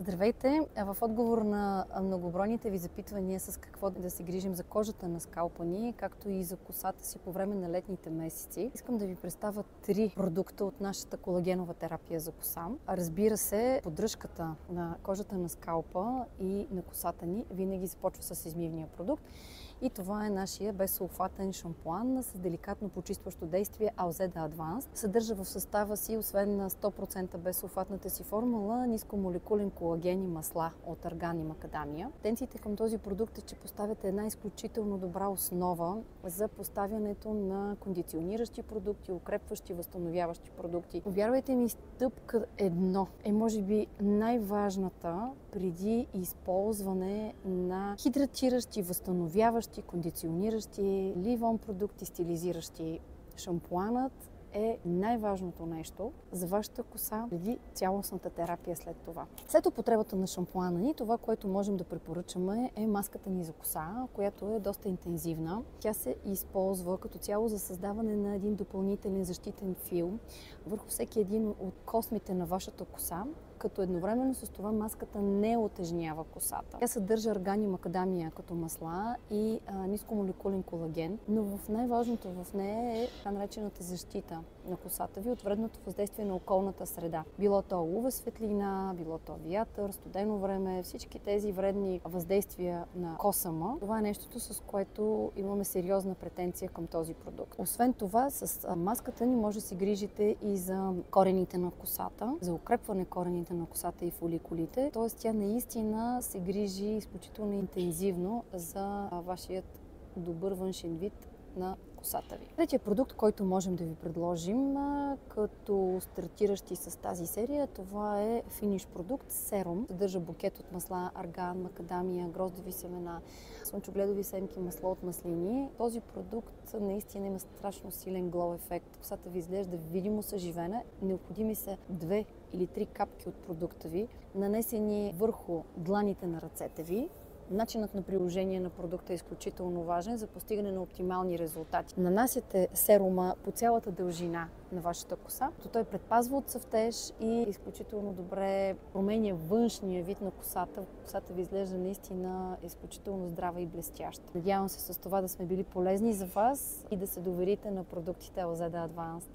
Здравейте! В отговор на многобройните ви запитвания с какво да се грижим за кожата на скалпа ни, както и за косата си по време на летните месеци, искам да ви представя 3 продукта от нашата колагенова терапия за коса. Разбира се, поддръжката на кожата на скалпа и на косата ни винаги започва с измивния продукт. И това е нашия безсулфатен шампуан с деликатно почистващо действие Alzeda Advanced. Съдържа в състава си, освен на 100% безсулфатната си формула, нискомолекулен колаген и масла от арган и макадамия. Тенденциите към този продукт е, че поставяте една изключително добра основа за поставянето на кондициониращи продукти, укрепващи, възстановяващи продукти. Повярвайте ми, стъпка 1 е може би най-важната преди използване на хидратиращи, възстановяващи, кондициониращи, ливон продукти, стилизиращи. Шампуанът е най-важното нещо за вашата коса преди цялостната терапия след това. След употребата на шампуана ни, това, което можем да препоръчаме, е маската ни за коса, която е доста интензивна. Тя се използва като цяло за създаване на един допълнителен защитен филм върху всеки един от космите на вашата коса, като едновременно с това маската не отежнява косата. Тя съдържа арган и макадамия като масла и нискомолекулен колаген, но в най-важното в нея е така наречената защита на косата ви от вредното въздействие на околната среда. Било то UV светлина, било то вятър, студено време, всички тези вредни въздействия на косама. Това е нещото, с което имаме сериозна претенция към този продукт. Освен това, с маската ни може да се грижите и за корените на косата, за укрепване корените на косата и фоликулите. Тоест тя наистина се грижи изключително интензивно за вашият добър външен вид на косата ви. Третия продукт, който можем да ви предложим като стартиращи с тази серия, това е финиш продукт серум. Съдържа букет от масла, арган, макадамия, гроздови семена, слънчогледови семки, масло от маслини. Този продукт наистина има страшно силен глоу ефект. Косата ви изглежда видимо съживена. Необходими са 2 или 3 капки от продукта ви, нанесени върху дланите на ръцете ви. Начинът на приложение на продукта е изключително важен за постигане на оптимални резултати. Нанасяте серума по цялата дължина на вашата коса, то той предпазва от цъфтеж и изключително добре променя външния вид на косата. Косата ви изглежда наистина изключително здрава и блестяща. Надявам се с това да сме били полезни за вас и да се доверите на продуктите Alzeda Advanced.